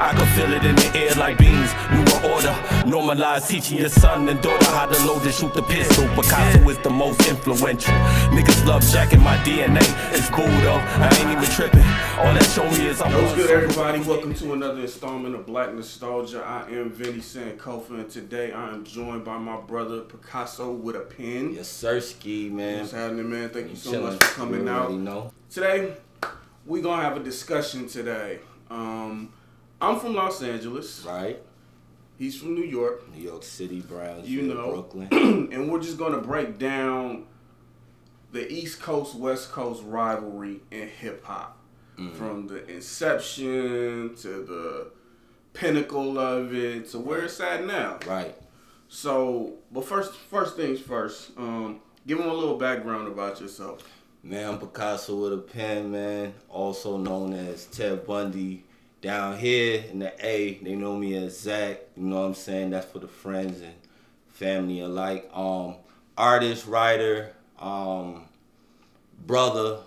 I can feel it in the air like beans. New order, normalize teaching your son and daughter how to load and shoot the pistol. Picasso is the most influential. Niggas love jacking my DNA. It's cool though, I ain't even tripping. All that show me is I'm What's good, everybody? Welcome to another installment of Black Nostalgia. I am Vinnie Sankofa, and today I am joined by my brother PicassoWittaPen. Yes, sir, Ski, man. What's happening, man? Thank you so much for coming out. Today, we're going to have a discussion today. I'm from Los Angeles. Right. He's from New York. New York City, Brownsville, you know, Brooklyn. And we're just going to break down the East Coast, West Coast rivalry in hip-hop. From the inception to the pinnacle of it to where it's at now. Right. So, but first things first, give them a little background about yourself. Man, I'm PicassoWittaPen, man, also known as Ted Bundy. Down here in the A, they know me as Zach. You know what I'm saying? That's for the friends and family alike. Artist, writer, brother,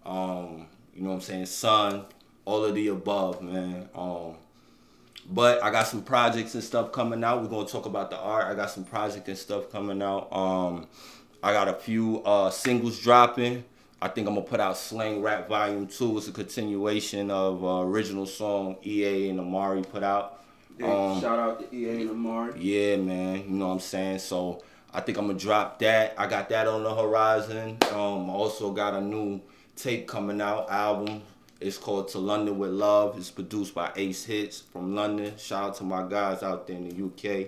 you know what I'm saying, son, all of the above, man. But I got some projects and stuff coming out. We're going to talk about the art. I got some projects and stuff coming out. I got a few singles dropping. I think I'm going to put out Slang Rap Volume 2. It's a continuation of original song EA and Amari put out. Yeah, shout out to EA and Amari. Yeah, man. You know what I'm saying? So I think I'm going to drop that. I got that on the horizon. I also got a new tape coming out, album. It's called To London With Love. It's produced by Ace Hits from London. Shout out to my guys out there in the UK.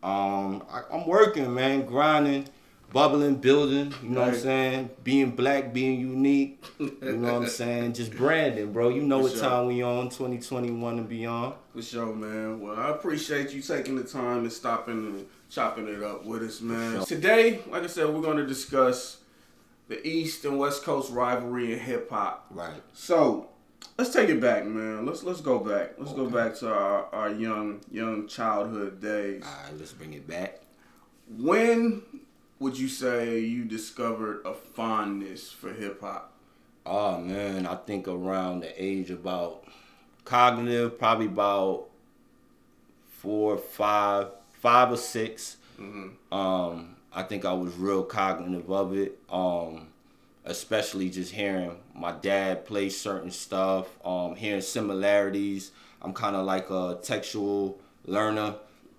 I'm working, man, grinding, bubbling, building, you know what I'm saying? Being black, being unique, you know what I'm saying? Just branding, bro. You know what time we on, 2021 and beyond. For sure, man. Well, I appreciate you taking the time and stopping and chopping it up with us, man. Sure. Today, like I said, we're going to discuss the East and West Coast rivalry in hip hop. Right. So let's take it back, man. Let's go back. Let's go back to our young childhood days. All right, let's bring it back. When would you say you discovered a fondness for hip hop? Oh man, I think around the age about cognitive, probably about 4, 5 or 6. Mm-hmm. I think I was real cognitive of it, especially just hearing my dad play certain stuff, hearing similarities. I'm kind of like a textual learner,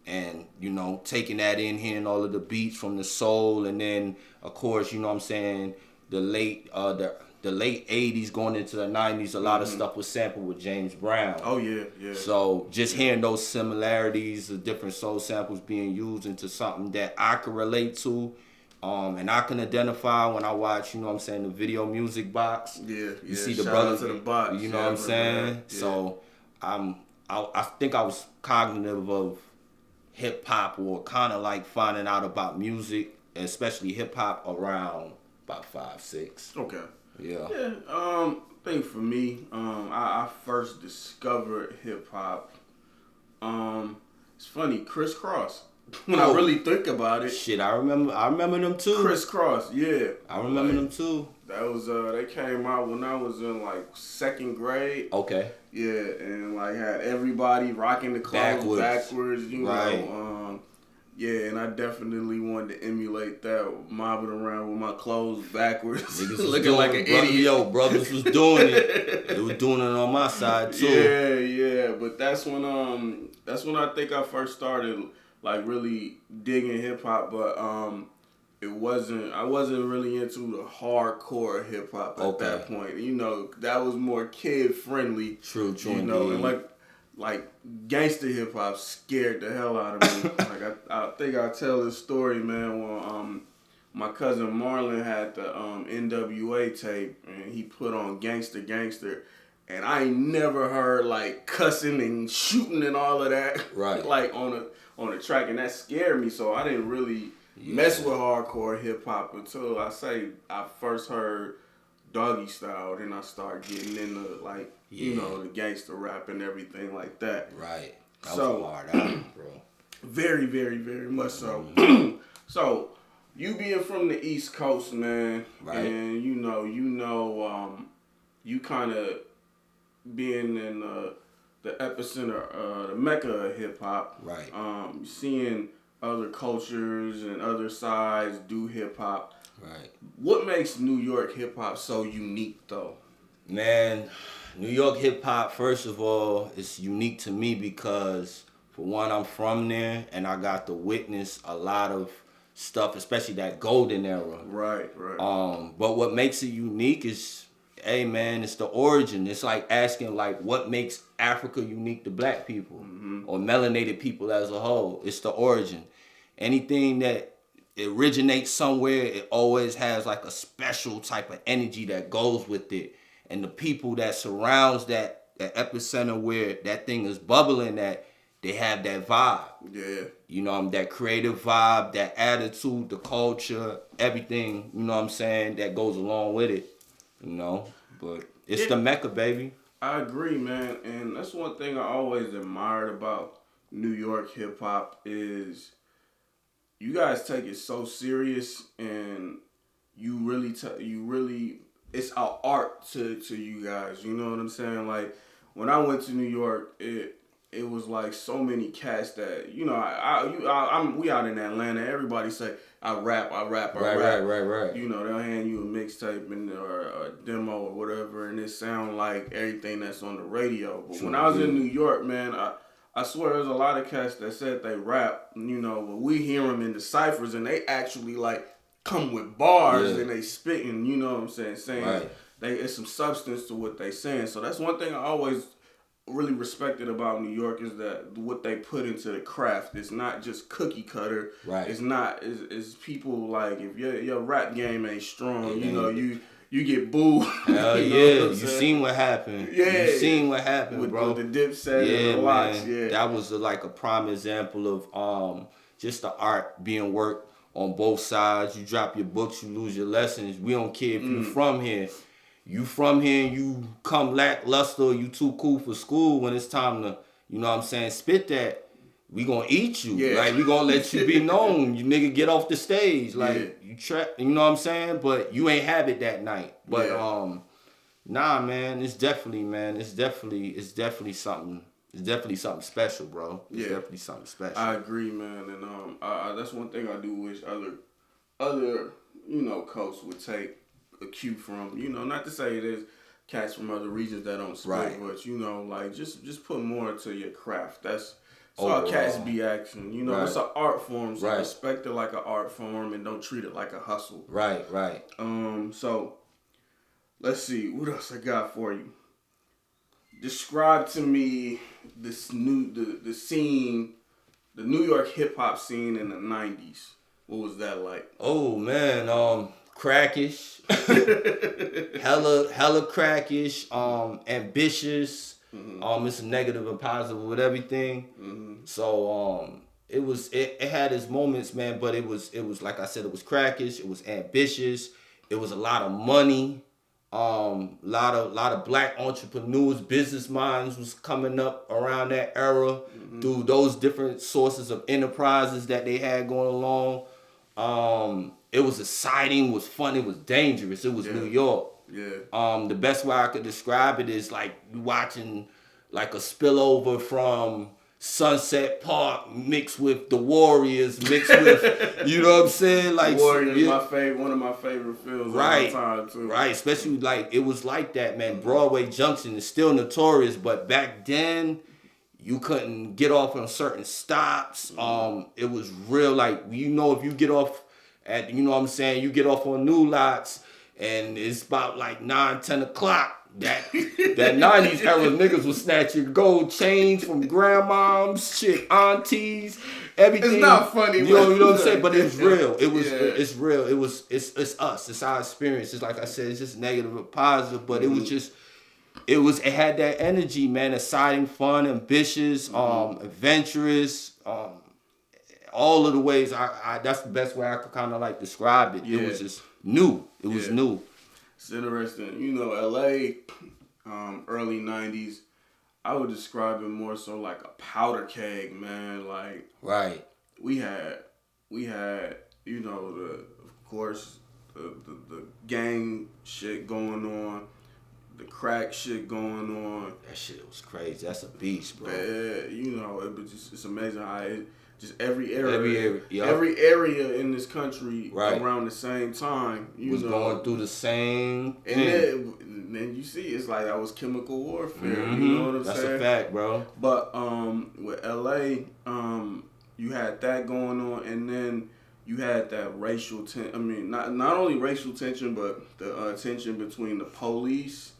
and, you know, taking that in, hearing all of the beats from the soul, and then, of course, you know what I'm saying, the late 80s going into the 90s, a lot of stuff was sampled with James Brown. Oh, yeah. So just hearing those similarities, the different soul samples being used into something that I can relate to, and I can identify when I watch, you know what I'm saying, the video music box. Yeah. You see the shout brother, out to the box. you know what I'm saying? Yeah. So I think I was cognitive of hip hop, or kind of like finding out about music, especially hip hop, around about 5, 6. Okay. Yeah. I think for me, I first discovered hip hop. It's funny, Criss Cross. When I really think about it. Shit, I remember them too. Criss Cross, yeah. I remember them too. That was they came out when I was in like 2nd grade. Okay. Yeah, and like had everybody rocking the clothes backwards, you know. Yeah, and I definitely wanted to emulate that, mobbing around with my clothes backwards, looking like an idiot. Yo, brothers was doing it. They were doing it on my side too. Yeah. But that's when I think I first started like really digging hip hop. But I wasn't really into the hardcore hip hop at that point. You know, that was more kid friendly. True. You know, and like gangster hip hop scared the hell out of me. Like I think I tell this story, man, when my cousin Marlon had the NWA tape and he put on Gangster, and I ain't never heard like cussing and shooting and all of that. Right. Like on a track, and that scared me, so I didn't really mess with hardcore hip hop until I first heard Doggy Style. Then I started getting into like you know, the gangster rap and everything like that. Right. That was a hard album, bro. Very, very, very much so. So you being from the East Coast, man, and you kind of being in the epicenter, the mecca of hip hop. Right. Seeing other cultures and other sides do hip hop. Right. What makes New York hip hop so unique, though? Man, New York hip hop, first of all, is unique to me because, for one, I'm from there and I got to witness a lot of stuff, especially that golden era. Right. But what makes it unique is, hey man, it's the origin. It's like asking like what makes Africa unique to black people or melanated people as a whole. It's the origin. Anything that originates somewhere, it always has like a special type of energy that goes with it. And the people that surrounds that epicenter where that thing is bubbling at, they have that vibe. Yeah. You know, that creative vibe, that attitude, the culture, everything, you know what I'm saying, that goes along with it. You know, but it's the Mecca, baby. I agree, man. And that's one thing I always admired about New York hip hop is you guys take it so serious and you really it's an art to you guys. You know what I'm saying? Like when I went to New York, it was like so many cats that, you know, we out in Atlanta. Everybody say, I rap. Right. You know, they'll hand you a mixtape or a demo or whatever, and it sound like everything that's on the radio. But when I was in New York, man, I swear there's a lot of cats that said they rap, you know, but we hear them in the ciphers, and they actually, like, come with bars, and they spitting, you know what I'm saying? It's some substance to what they saying. So that's one thing I always really respected about New York is that what they put into the craft. It's not just cookie cutter. Right. It's not. It's people like if your rap game ain't strong, you know you get booed. Hell yeah, you seen what happened. Yeah, you seen what happened, with, bro. With the Dipset and the Locks. Man. Yeah, that was like a prime example of just the art being worked on both sides. You drop your books, you lose your lessons. We don't care if you from here. You from here and you come lackluster, you too cool for school. When it's time to, you know what I'm saying, spit that, we gonna eat you. Yeah. Like, we gonna let you be known. You nigga get off the stage. Like, you know what I'm saying? But you ain't have it that night. But, nah, man, it's definitely something. It's definitely something special, bro. It's definitely something special. I agree, man. And that's one thing I do wish other you know, coasts would take a cue from, you know, not to say there's cats from other regions that don't spit, but you know, like just put more to your craft. That's all cats be asking. You know, it's an art form, so respect it like an art form and don't treat it like a hustle. Right. So let's see, what else I got for you. Describe to me the scene, the New York hip hop scene in the 90s. What was that like? Oh man, crackish, hella crackish, ambitious. It's negative and positive with everything. So it had its moments, man. But it was like I said, it was crackish. It was ambitious. It was a lot of money. Lot of black entrepreneurs, business minds was coming up around that era through those different sources of enterprises that they had going along. It was exciting, was fun, it was dangerous. It was New York. Yeah. The best way I could describe it is like watching like a spillover from Sunset Park mixed with the Warriors, mixed with, you know what I'm saying? Like Warriors, one of my favorite films of all time too. Right, especially like it was like that, man. Broadway Junction is still notorious, but back then you couldn't get off on certain stops. It was real, like, you know, if you get off at, you know what I'm saying, you get off on New Lots and it's about like 9, 10 o'clock. That 90s era niggas was snatching gold chains from grandmoms, shit, aunties, everything. It's not funny, you know what I'm saying? But it's real. It's real. It's us. It's our experience. It's like I said, it's just negative and positive, but it was just. It had that energy, man. Exciting, fun, ambitious, adventurous. All of the ways that's the best way I could kind of like describe it. It was just new. It was new. It's interesting. You know, LA, early 90s, I would describe it more so like a powder keg, man. Like, we had, you know, of course, the gang shit going on. the crack shit going on. That shit was crazy. That's a beast, bro. You know, it's amazing how it just every area in this country around the same time was going through the same thing. And then you see it's like that was chemical warfare. Mm-hmm. You know what I'm saying? That's a fact, bro. But with LA, you had that going on, and then you had that racial tension. I mean, not only racial tension, but the tension between the police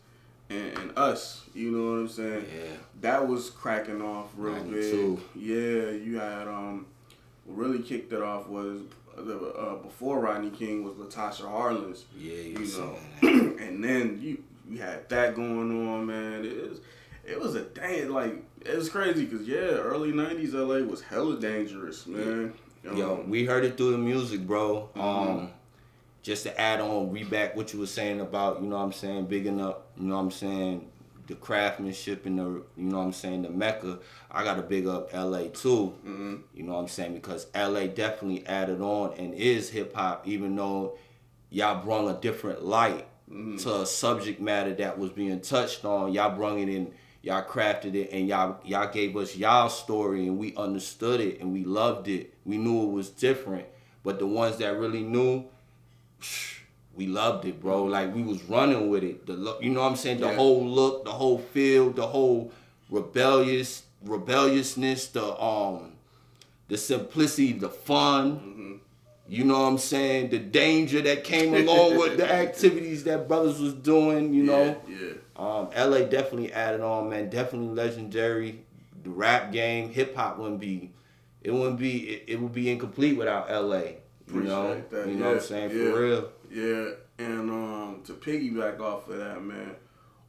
and us. You know what I'm saying? Yeah. That was cracking off real 92. big. Yeah, you had what really kicked it off was before Rodney King was Latasha Harlins. Yeah, you know. And then you had that going on, man. It was a dang, like, it was crazy because early 90s LA was hella dangerous, man. Yo, we heard it through the music, bro. Just to add on, reback what you were saying about, you know what I'm saying, bigging up, you know what I'm saying, the craftsmanship and the, you know what I'm saying, the Mecca. I got to big up LA too, you know what I'm saying, because LA definitely added on and is hip hop, even though y'all brung a different light to a subject matter that was being touched on. Y'all brung it in, y'all crafted it, and y'all gave us y'all story, and we understood it, and we loved it. We knew it was different, but the ones that really knew, we loved it, bro. Like, we was running with it. The look, you know what I'm saying? The whole look, the whole feel, the whole rebelliousness, the simplicity, the fun. You know what I'm saying? The danger that came along with the activities that brothers was doing, you know? LA definitely added on, man. Definitely legendary. The rap game, hip hop would be incomplete without LA. You know? That. You know what I'm saying? For real. Yeah. And to piggyback off of that, man,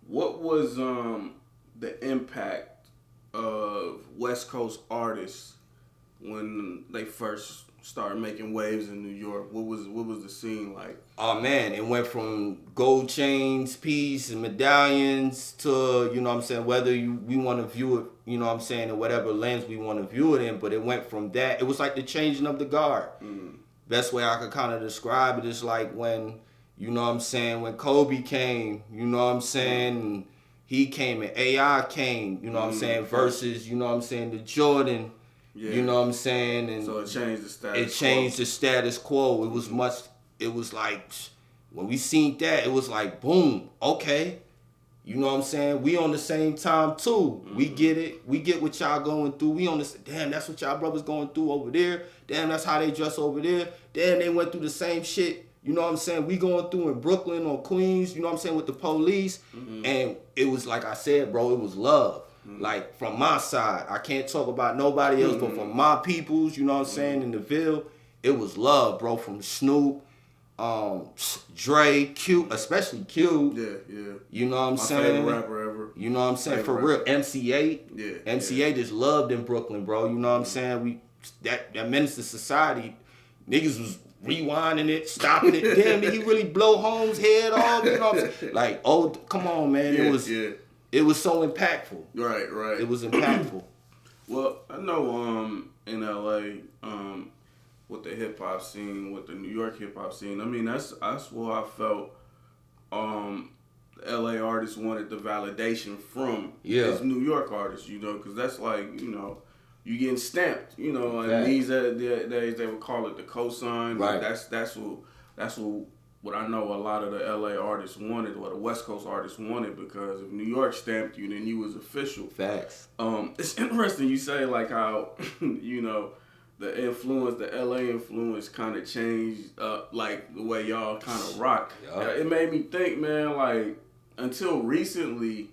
what was the impact of West Coast artists when they first started making waves in New York? What was the scene like? Oh man, it went from gold chains, peace, and medallions to, you know what I'm saying, whether we want to view it, you know what I'm saying, in whatever lens we want to view it in, but it went from that. It was like the changing of the guard. Best way I could kind of describe it is like when, you know what I'm saying, when Kobe came, you know what I'm saying, and he came and AI came, you know what I'm saying, versus, you know what I'm saying, the Jordan. You know what I'm saying? And so it changed the status quo. It changed the status quo. It was like, when we seen that, it was like, boom, okay. You know what I'm saying? We on the same time too. We get it. We get what y'all going through. We on this, damn, that's what y'all brothers going through over there. Damn, that's how they dress over there. Damn, they went through the same shit. You know what I'm saying? We going through in Brooklyn or Queens, you know what I'm saying, with the police. And it was like I said, bro, it was love. Like, from my side, I can't talk about nobody else, but from my peoples, you know what I'm saying, in the Ville, it was love, bro, from Snoop, Dre, Q, especially Q. Yeah. You know what I'm saying? My favorite rapper ever. You know what I'm saying? For real, MC8. Yeah. MC8 is loved in Brooklyn, bro. You know what I'm saying? That Menace to Society, niggas was rewinding it, stopping it. Damn, did he really blow Holmes' head off? You know what I'm saying? Like, oh, come on, man. It was so impactful. Right. It was impactful. Well, I know in LA, with the hip hop scene, with the New York hip hop scene, I mean that's what I felt LA artists wanted the validation from as New York artists, you know, because that's like, you know, you getting stamped, you know, and these days they would call it the cosign. Right. That's what I know a lot of the LA artists wanted, or the West Coast artists wanted, because if New York stamped you, then you was official. Facts. It's interesting you say like how, you know, the LA influence kind of changed, like the way y'all kind of rock. It made me think, man, like until recently,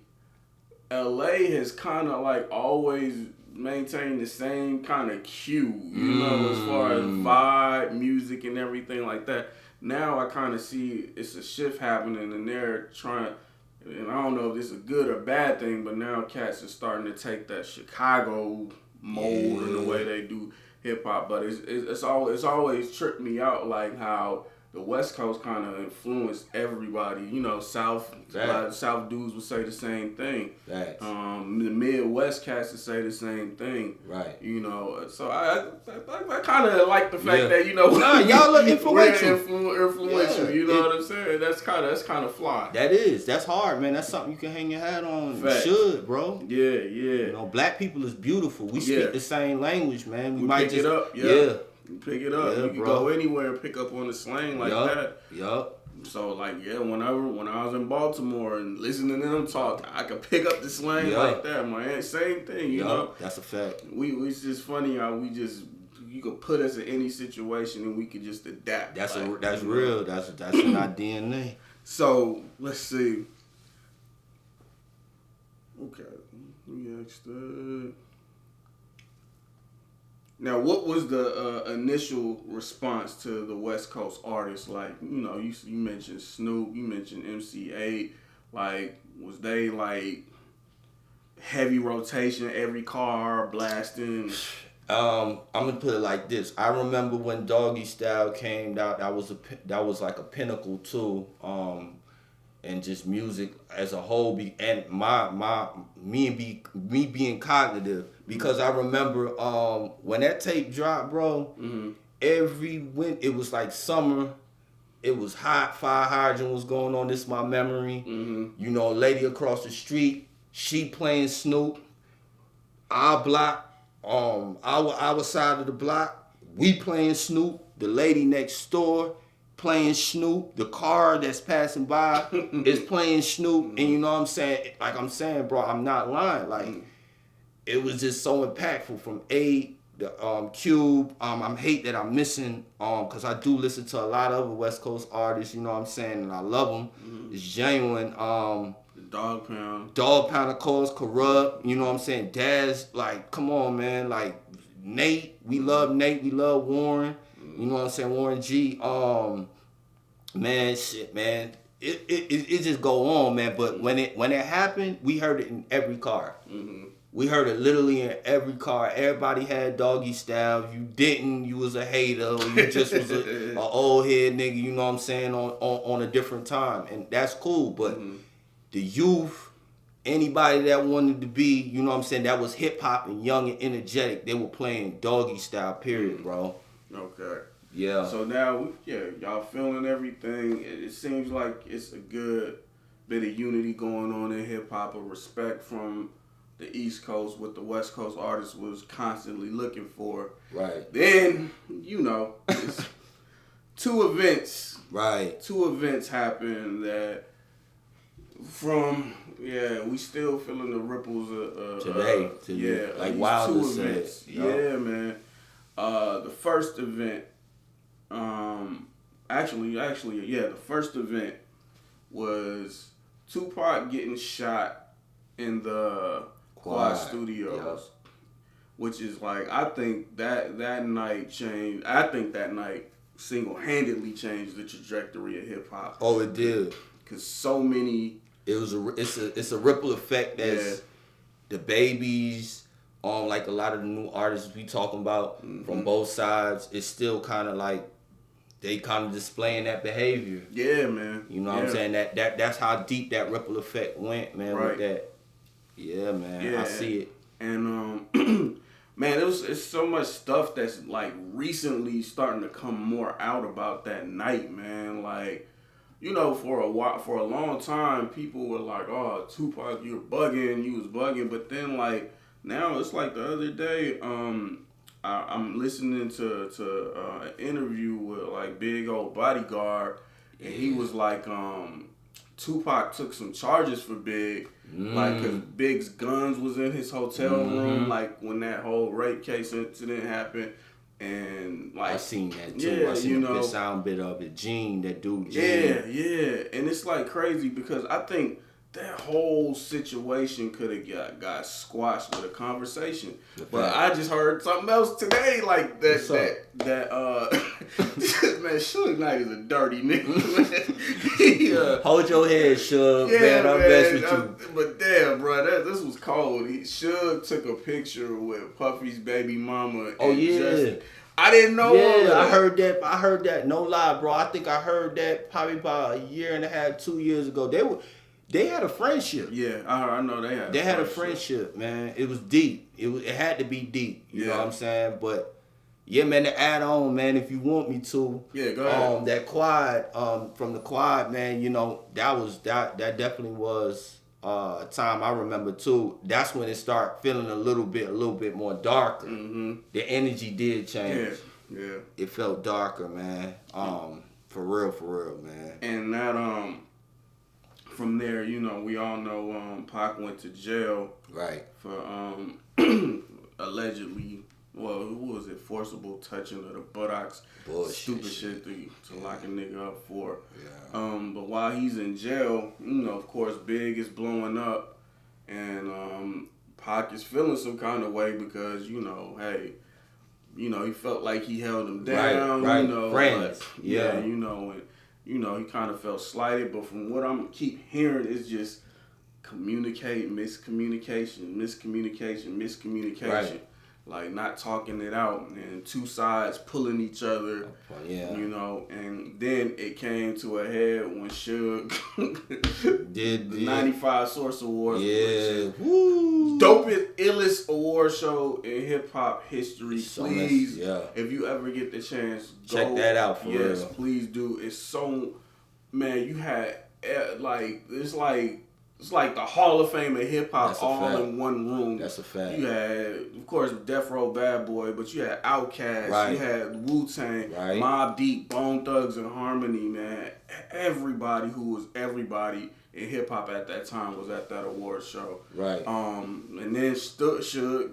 LA has kind of like always maintained the same kind of cue, you know, as far as vibe, music, and everything like that. Now I kind of see it's a shift happening, and they're trying, and I don't know if this is a good or bad thing, but now cats are starting to take that Chicago mold in the way they do hip hop. But it's always tripped me out, like how the West Coast kind of influenced everybody. You know, South, a lot of South dudes would say the same thing. Facts. The Midwest cats would say the same thing. Right. You know, so I kind of like the fact that, you know, y'all look influential. Influential, you know what I'm saying? That's kind of fly. That's hard, man. That's something you can hang your hat on. Facts. You should, bro. Yeah. You know, black people is beautiful. We speak the same language, man. We might pick just it up. yeah. Pick it up. Yeah, you can bro. go anywhere and pick up on the slang like that. Yup. So when I was in Baltimore and listening to them talk, I could pick up the slang like that, man. Same thing, you know. That's a fact. It's just funny how you could put us in any situation and we could just adapt. That's real. That's in our DNA. So let's see. Okay, we asked that. Now, what was the initial response to the West Coast artists? Like, you know, you mentioned Snoop, you mentioned MC8. Like, was they like heavy rotation, every car blasting? I'm gonna put it like this. I remember when Doggy Style came out. That was like a pinnacle too. And just music as a whole, and me being cognitive, because I remember when that tape dropped, bro. Mm-hmm. It was like summer, it was hot. Fire hydrant was going on. This is my memory. Mm-hmm. You know, lady across the street, she playing Snoop. Our block, our side of the block, we playing Snoop. The lady next door playing Snoop. The car that's passing by is playing Snoop. And you know what I'm saying? Like I'm saying, bro, I'm not lying. Like, it was just so impactful from A, the Cube. I hate that I'm missing, because I do listen to a lot of other West Coast artists, you know what I'm saying? And I love them. Mm-hmm. It's genuine. Dog Pound, of course, Corrupt, you know what I'm saying? Daz, like, come on, man. Like, Nate, we love Nate. We love Warren. You know what I'm saying? Warren G. Man, shit, man. It just go on, man. But when it happened, we heard it in every car. Mm-hmm. We heard it literally in every car. Everybody had Doggy Style. If you didn't, you was a hater. Or you just was a old head nigga, you know what I'm saying, on a different time. And that's cool. But the youth, anybody that wanted to be, you know what I'm saying, that was hip hop and young and energetic, they were playing Doggy Style, period, bro. Okay. Yeah. So now, y'all feeling everything. It seems like it's a good bit of unity going on in hip hop, a respect from the East Coast, what the West Coast artists was constantly looking for. Right. Then, you know, it's two events. Right. Two events happened that we still feeling the ripples of today. Like Wilder said. Yeah, man. The first event, the first event was Tupac getting shot in the Quad Studios, which is like, I think that night single-handedly changed the trajectory of hip hop. Oh, it did. Cause so many. It's a ripple effect that's the babies. Like a lot of the new artists we talking about from both sides, it's still kind of like they kind of displaying that behavior. Yeah, man. You know what I'm saying? That's how deep that ripple effect went, man. Right. With that. Yeah, man. Yeah. I see it. And man, it's so much stuff that's like recently starting to come more out about that night, man. Like, you know, for a long time, people were like, "Oh, Tupac, you was bugging," but then like. Now it's like the other day, I'm listening to an interview with like Big Old Bodyguard, and he was like, Tupac took some charges for Big, like, cause Big's guns was in his hotel room, like when that whole rape case incident happened, and like I seen that too. I seen a sound bit of it. Gene, that dude. Gene. Yeah, and it's like crazy because I think that whole situation could have got squashed with a conversation. But I just heard something else today, like that man, Suge Knight is a dirty nigga. Hold your head, Suge. Man, I'm best with you. But damn, bro, this was cold. Suge took a picture with Puffy's baby mama. Oh, yeah. I didn't know. Yeah, I heard that. No lie, bro. I think I heard that probably about a year and a half, 2 years ago. They had a friendship. Yeah, I know they had. They had a friendship, man. It was deep. It had to be deep. You know what I'm saying? But yeah, man. To add on, man, if you want me to. Yeah, go ahead. That quad, from the quad, man. You know, that definitely was a time I remember too. That's when it started feeling a little bit more darker. Mm-hmm. The energy did change. Yeah. It felt darker, man. For real, man. And that from there, you know, we all know Pac went to jail. Right. For allegedly, well, who was it? Forcible touching of the buttocks. Bullshit. Stupid shit to lock a nigga up for. Yeah. But while he's in jail, you know, of course, Big is blowing up, and Pac is feeling some kind of way because, you know, hey, you know, he felt like he held him down. Right. You know, Friends. but, Yeah. you know, and you know, he kind of felt slighted. But from what I'm keep hearing, is just miscommunication. Right. Like not talking it out, and two sides pulling each other. Yeah. You know, and then it came to a head when Suge did the 95 Source Awards. Yeah. Woo. Dopest, illest award show in hip hop history. So please, yeah. if you ever get the chance, check that out for real. Yes, please do. It's so, man, you had it's like the Hall of Fame of hip hop all in one room. That's a fact. You had, of course, Death Row Bad Boy, but you had Outkast, Right. you had Wu-Tang, Right. Mobb Deep, Bone Thugs and Harmony, man. Everybody who was everybody in hip hop at that time was at that award show. Right. And then Suge.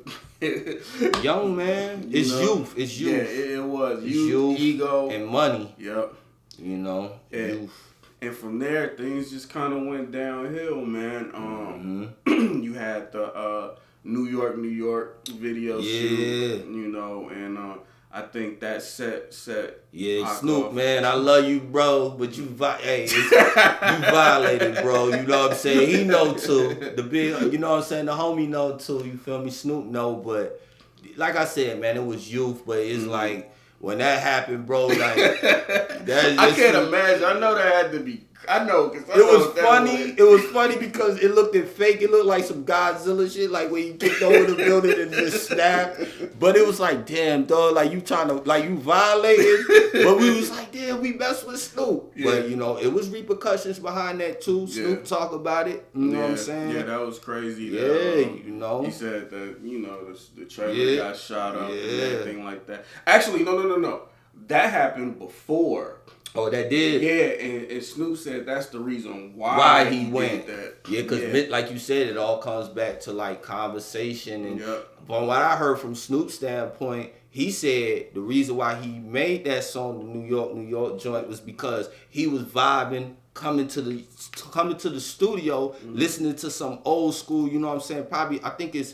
Young man, it's youth. It's youth. Yeah, it was It's youth, ego, and money. Yep. You know, youth. And from there, things just kind of went downhill, man. You had the New York video shoot, you know, and I think that set. Yeah, Pac Snoop, off. man, I love you, bro, but you violated, bro. You know what I'm saying? He know too. The big, you know what I'm saying? The homie know too. You feel me? Snoop know, but like I said, man, it was youth, but it's like. When that happened, bro, like I can't imagine. I know that had to be. I know because it was funny. It was funny because it looked fake. It looked like some Godzilla shit, like when you kicked over the building and just snapped. But it was like, damn, dog, like you trying to, like you violated. But we was like, damn, we messed with Snoop. Yeah. But you know, it was repercussions behind that too. Snoop talk about it. You know what I'm saying? Yeah, that was crazy. Yeah, you know. He said that, you know, the trailer got shot up and everything like that. Actually, no. That happened before. Oh, that did? Yeah, and Snoop said that's the reason why he went. Did that. Yeah, because like you said, it all comes back to like conversation. And from what I heard from Snoop's standpoint, he said the reason why he made that song, the New York joint, was because he was vibing, coming to the studio, listening to some old school, you know what I'm saying? Probably, I think it's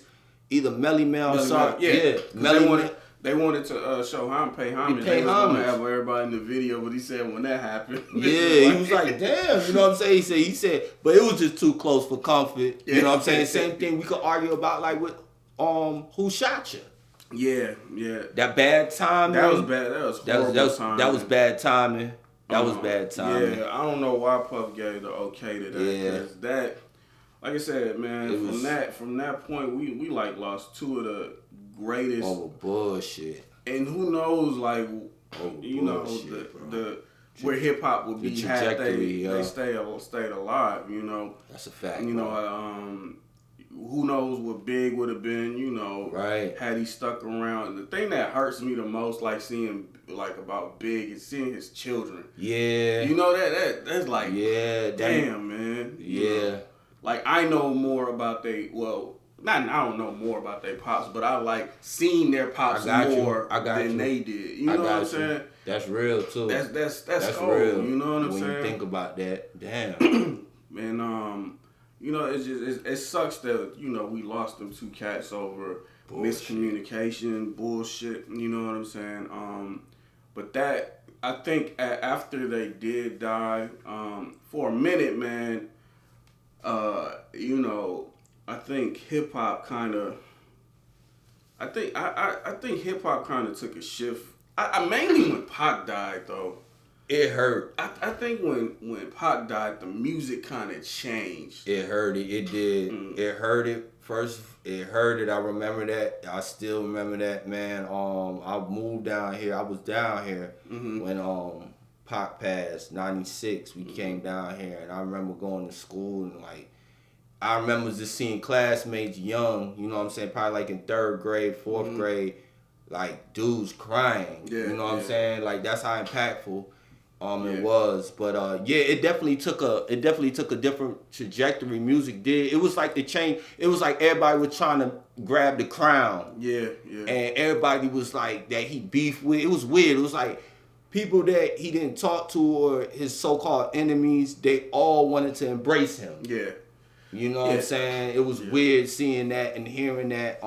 either Melly Mel or something. Yeah. Melly Mel. They wanted to show pay homage. They was gonna have everybody in the video, but he said when that happened, he was like, damn, you know what I'm saying? He said, but it was just too close for comfort. You know what I'm saying? Same thing we could argue about like with Who Shot You? Yeah. That bad timing. That was bad. That was horrible timing. That was bad timing. That was bad timing. Yeah, I don't know why Puff gave the okay to that. Yeah. That, like I said, man, from that point, we like lost two of the greatest. Oh, bullshit. And who knows, like, you know, the where hip hop would be had they stayed alive. You know, that's a fact. You know, who knows what Big would have been. You know, had he stuck around. The thing that hurts me the most, like seeing like about Big, is seeing his children. Yeah, you know that's like damn, man. Yeah, you know? Like I know more about I don't know more about their pops, but I like seeing their pops more than they did. You know what I'm saying? That's real too. That's cold, real. You know what I'm saying? When you think about that, damn. And you know, it sucks that, you know, we lost them two cats over miscommunication, bullshit. You know what I'm saying? But that, I think after they did die, for a minute, man, you know, I think hip hop kind of, I think hip hop kind of took a shift I mainly when Pac died though. It hurt. I think when Pac died, the music kind of changed. It hurt it. It did. It hurt it. First, it hurt it. I remember that. I still remember that, man. I moved down here. I was down here when Pac passed, 96. We came down here, and I remember going to school and like, I remember just seeing classmates young. You know what I'm saying? Probably like in 3rd grade, 4th grade, like dudes crying. Yeah, you know what I'm saying? Like that's how impactful. It was, but it definitely took a different trajectory. Music did. It was like the change. It was like everybody was trying to grab the crown. Yeah. And everybody was like that he beefed with. It was weird. It was like people that he didn't talk to or his so-called enemies. They all wanted to embrace him. Yeah. You know what I'm saying? It was weird seeing that and hearing that.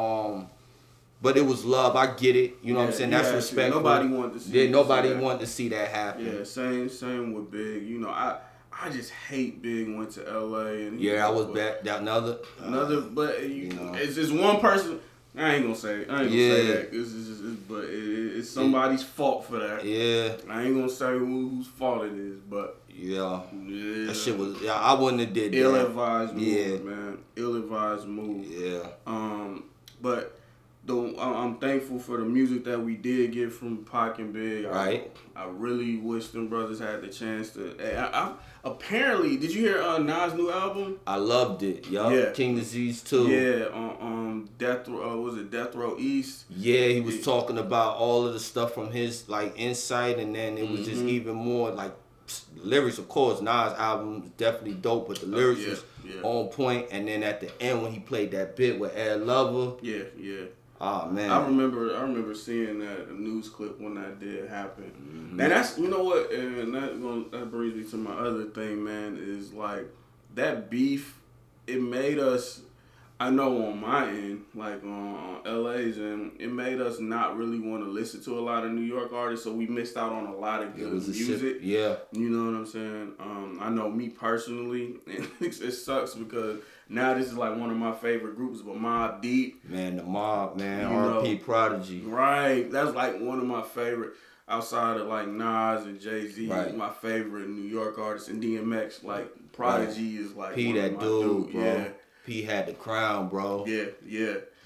But it was love. I get it. You know what I'm saying? That's respectful. Nobody wanted to see. Nobody wanted to see that happen. Yeah, same with Big. You know, I just hate Big went to LA and I was back. That another. But it's just one person. I ain't gonna say that. But it's somebody's fault for that. Yeah. I ain't gonna say whose fault it is, but yeah. That shit was. Yeah, I wouldn't have did that. Ill-advised move, man. Ill-advised move. Yeah. But. I'm thankful for the music that we did get from Pac and Big. Right. I really wish them brothers had the chance to. Apparently, did you hear Nas' new album? I loved it. Yeah. King Disease 2. Yeah. On Death Row, was it Death Row East? Yeah, he was talking about all of the stuff from his like insight, and then it was just even more like lyrics. Of course, Nas' album was definitely dope, but the lyrics was on point. And then at the end when he played that bit with Ed Lover. Yeah. Oh man, I remember seeing that news clip when that did happen. And that's, you know what, and that brings me to my other thing, man, is like that beef. It made us, I know on my end, like on LA's, and it made us not really want to listen to a lot of New York artists, so we missed out on a lot of good music. Yeah, you know what I'm saying. I know me personally, and it sucks because. Now this is like one of my favorite groups, but Mobb Deep. Man, the Mob, man. R.P. Prodigy. Right. That's like one of my favorite, outside of like Nas and Jay-Z, my favorite New York artists. And DMX, like Prodigy is like P, one that of my dude, bro. Yeah. P had the crown, bro. Yeah.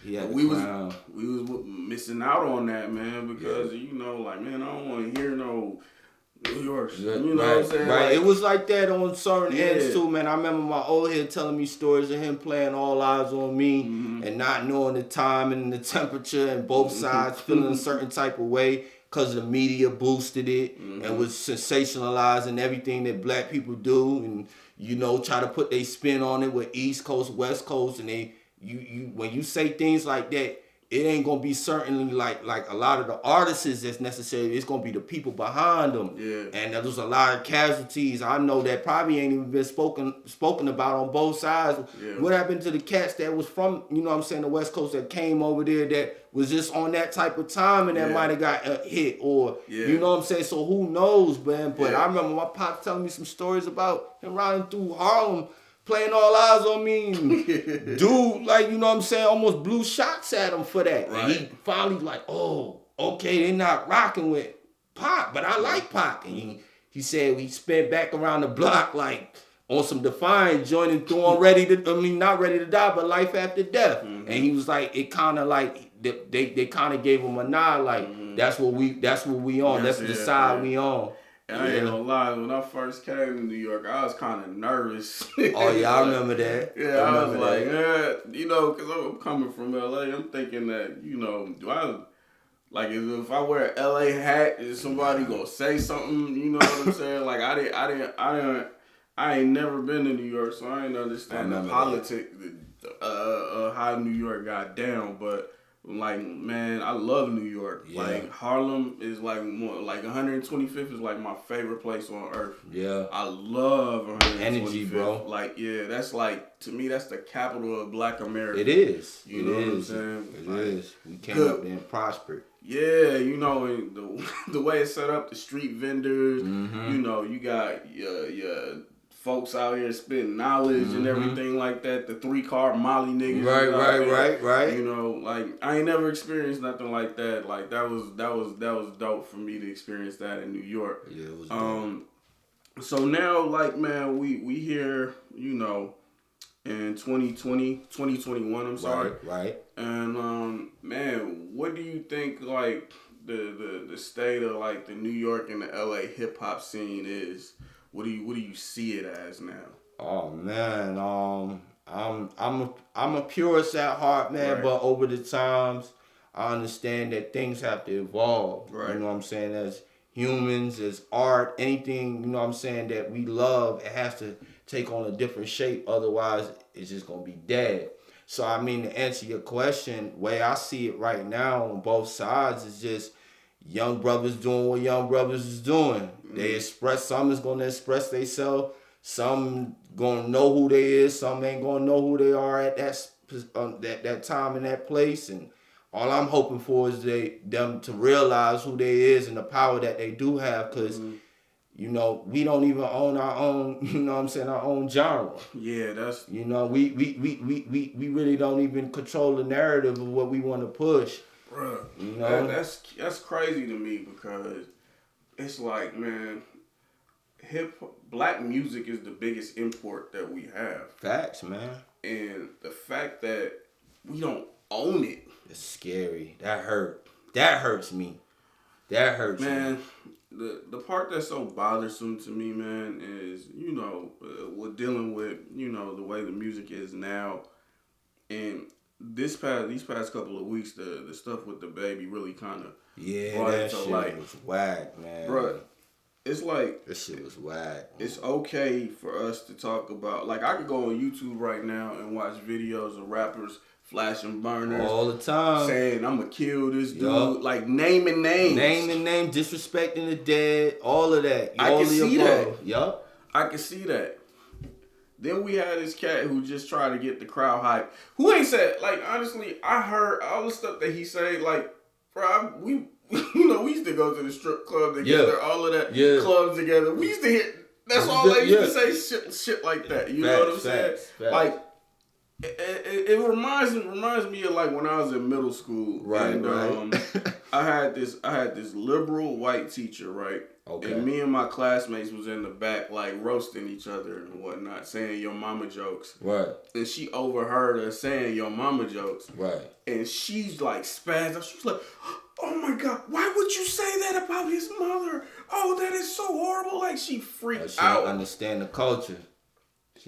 He had we the crown. We was missing out on that, man, because, you know, like, man, I don't want to hear no... New York, you know what I'm saying? Right, like, it was like that on certain ends too, man. I remember my old head telling me stories of him playing All Eyes on Me and not knowing the time and the temperature and both sides feeling a certain type of way because the media boosted it and was sensationalizing everything that black people do and, you know, try to put their spin on it with East Coast, West Coast, and you when you say things like that, it ain't gonna be certainly like a lot of the artists that's necessary. It's gonna be the people behind them. Yeah. And there's a lot of casualties. I know that probably ain't even been spoken about on both sides. Yeah. What happened to the cats that was from, you know what I'm saying, the West Coast that came over there that was just on that type of time and that might have got hit or, you know what I'm saying? So who knows, man? But I remember my pops telling me some stories about him riding through Harlem playing All Eyes on Me. Dude, like, you know what I'm saying, almost blew shots at him for that. Right. And he finally like, oh, okay, they're not rocking with Pac, but I like Pac. And he said he spent back around the block like on some Defiant joint and threw on not Ready to Die, but Life After Death. And he was like, it kind of like, they kind of gave him a nod like, that's what we on. That's the side we on. I ain't gonna lie, when I first came to New York, I was kind of nervous. Oh, yeah, I remember that. Yeah, I was like, you know, because I'm coming from LA, I'm thinking that, you know, if I wear an LA hat, is somebody gonna say something, you know what I'm saying? Like, I ain't never been to New York, so I ain't understand the politics, how New York got down, but... Like, man, I love New York. Yeah. Like, Harlem is like more, like 125th is like my favorite place on earth. Yeah. I love 125th. Energy, bro. Like, yeah, that's like, to me, that's the capital of Black America. It is. You know what I'm saying? It is. We came up there and prospered. Yeah, you know, and the way it's set up, the street vendors, you know, you got your folks out here spitting knowledge and everything like that. The 3-car Molly niggas. Right. You know, like I ain't never experienced nothing like that. Like that was dope for me to experience that in New York. Yeah, it was dope. So now, like, man, we here, you know, in 2021, I'm sorry. Right. And man, what do you think like the state of like the New York and the LA hip hop scene is? What do you see it as now? Oh man, I'm a purist at heart, man, Right. but over the times I understand that things have to evolve. Right. You know what I'm saying? As humans, as art, anything, you know what I'm saying, that we love, it has to take on a different shape. Otherwise, it's just gonna be dead. So I mean, to answer your question, way I see it right now on both sides is just young brothers doing what young brothers is doing. They express, some is gonna express themselves, some gonna know who they is, some ain't gonna know who they are at that time and that place. And all I'm hoping for is them to realize who they is and the power that they do have, because you know, we don't even own our own, you know what I'm saying, our own genre. Yeah, that's, you know, we really don't even control the narrative of what we want to push. bruh, you know, that's crazy to me, because it's like, man, black music is the biggest import that we have. Facts, man. And the fact that we don't own it, it's scary. That hurts me. That hurts man. me. The part that's so bothersome to me, man, is, you know, we're dealing with, you know, the way the music is now. And these past couple of weeks, the stuff with the baby really kind of brought it that to shit light. was whack, man. Bruh, it's like, This shit was whack. it's okay for us to talk about, like, I could go on YouTube right now and watch videos of rappers flashing burners All the time. saying, I'm gonna kill this dude. Yup. Like, naming names. Disrespecting the dead, all of that. I can see that. Yup. I can see that. Then we had this cat who just tried to get the crowd hype. Who ain't said, like, honestly, I heard all the stuff that he said, like, bro, we used to go to the strip club together, all of that, clubs together. We used to hit, that's all they used to say, shit like that. You know what I'm saying? Like, it reminds me of like when I was in middle school. Right, and, I had this liberal white teacher, right? Okay. And me and my classmates was in the back like roasting each other and whatnot, saying your mama jokes. Right. And she overheard us saying your mama jokes. Right. And she's like spazzed out. She was like, oh my God, why would you say that about his mother? Oh, that is so horrible. Like, she freaked She out. don't understand the culture.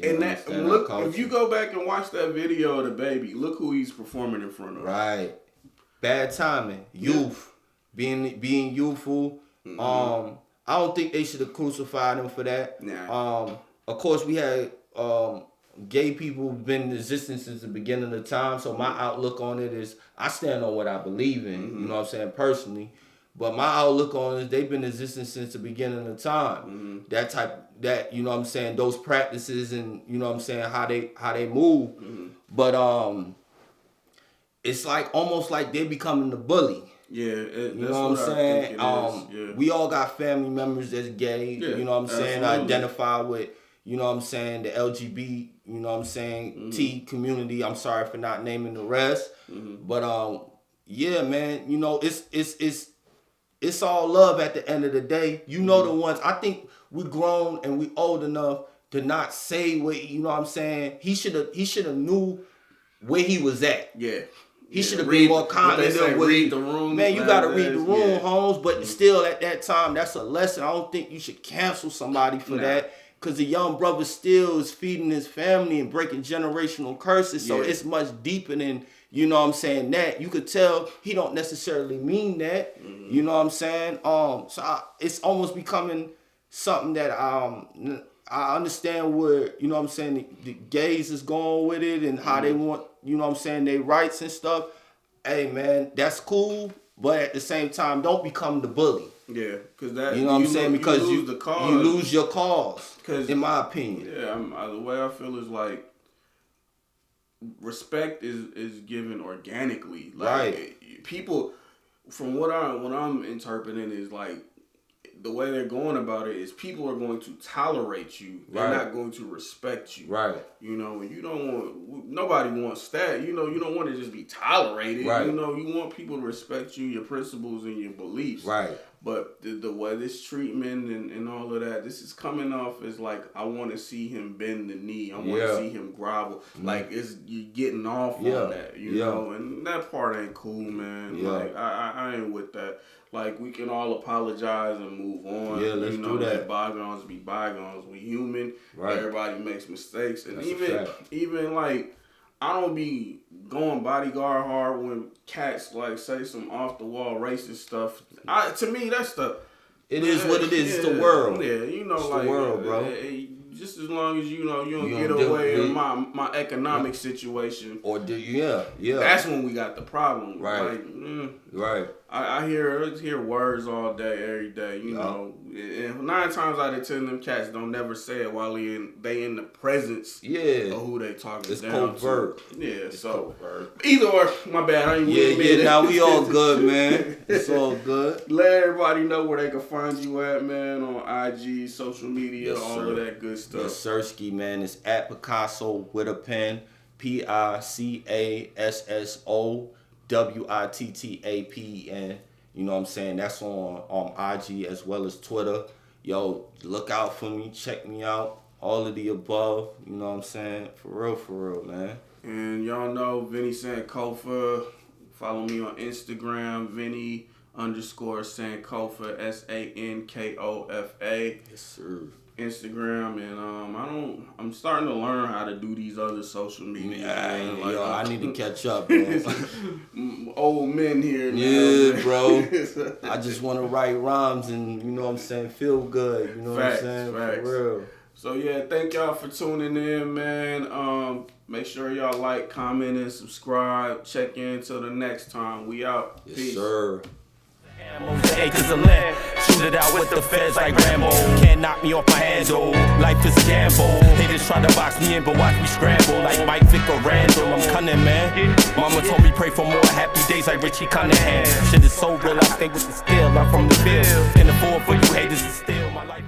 And that, look, if you go back and watch that video of the baby, look who he's performing in front of. Right. Bad timing. Youth. Being youthful. Mm-hmm. I don't think they should have crucified him for that. Nah. Of course, we had gay people been in existence since the beginning of time. So my outlook on it is, I stand on what I believe in. You know what I'm saying, personally. But my outlook on it is, they've been in existence since the beginning of time. That you know what I'm saying, those practices and you know what I'm saying, how they move. But it's like almost like they're becoming the bully. Yeah, you know what I'm saying? We all got family members that's gay. Yeah, you know what I'm saying? absolutely. Identify with, you know what I'm saying, the LGBT, you know what I'm saying, T community. I'm sorry for not naming the rest. But yeah, man, you know, it's all love at the end of the day. You know, the ones, I think we grown and we old enough to not say what, you know what I'm saying? He should have knew where he was at. Yeah. He should have been more confident. Read the room. Man, you got to read the room, Holmes. But still, at that time, that's a lesson. I don't think you should cancel somebody for that. Because the young brother still is feeding his family and breaking generational curses. So it's much deeper than, you know what I'm saying, that. You could tell he don't necessarily mean that. You know what I'm saying? It's almost becoming something that I understand where, you know what I'm saying, the gays is going with it and how they want, you know what I'm saying, their rights and stuff. Hey, man, that's cool. But at the same time, don't become the bully. Yeah, because that, you know what I'm saying, because you lose the cause. You lose your cause, in my opinion. Yeah, the way I feel is like respect is given organically. Like, right. People, from what I'm interpreting is like, the way they're going about it is people are going to tolerate you. They're not going to respect you. Right. You know, and you don't want, nobody wants that. You know, you don't want to just be tolerated. Right. You know, you want people to respect you, your principles, and your beliefs. Right. But the way this treatment and all of that, this is coming off as like, I want to see him bend the knee. I want to see him grovel. Like, you're getting off on that, you know? And that part ain't cool, man. Like, I ain't with that. Like, we can all apologize and move on. Yeah, let's do that. Let bygones be bygones. We human. Right. Everybody makes mistakes. And That's even like, I don't be going bodyguard hard when cats like say some off the wall racist stuff. To me, that's the. It is what it is. It's the world. Yeah, you know, it's like the world, bro. Just as long as you know you don't get away in my economic situation. Or That's when we got the problem. Right. Like, right. I hear words all day, every day. You know, and 9 times out of 10, them cats don't never say it while they in the presence. of who they talking it's down covert. to. Yeah, it's so covert. Either or, my bad. I ain't it. Now we all good, man. It's all good. Let everybody know where they can find you at, man, on IG, social media, all of that good stuff. Yes, Sirski, man. It's at PicassoWittaPen. PicassoWittaPen. You know what I'm saying? That's on IG as well as Twitter. Yo, look out for me. Check me out. All of the above. You know what I'm saying? For real, man. And y'all know Vinnie Sankofa. Follow me on Instagram, Vinnie_Sankofa, SANKOFA. Yes, sir. Instagram, and I'm starting to learn how to do these other social media. I need to catch up, bro. Old men here now. Yeah, bro. I just want to write rhymes and, you know what I'm saying, feel good. You know what I'm saying? Facts. For real. So, yeah, thank y'all for tuning in, man. Make sure y'all like, comment, and subscribe. Check in till the next time. We out. Yes, Peace. sir. Acres of land, shoot it out with the feds like Rambo. Can't knock me off my handle. Life is a gamble. Haters try to box me in, but watch me scramble like Mike Vick or Randall. I'm cunning, man. Mama told me pray for more happy days like Richie Cunningham. Shit is so real, I stay with the steel. I'm from the field. Can't afford for you haters to steal my life.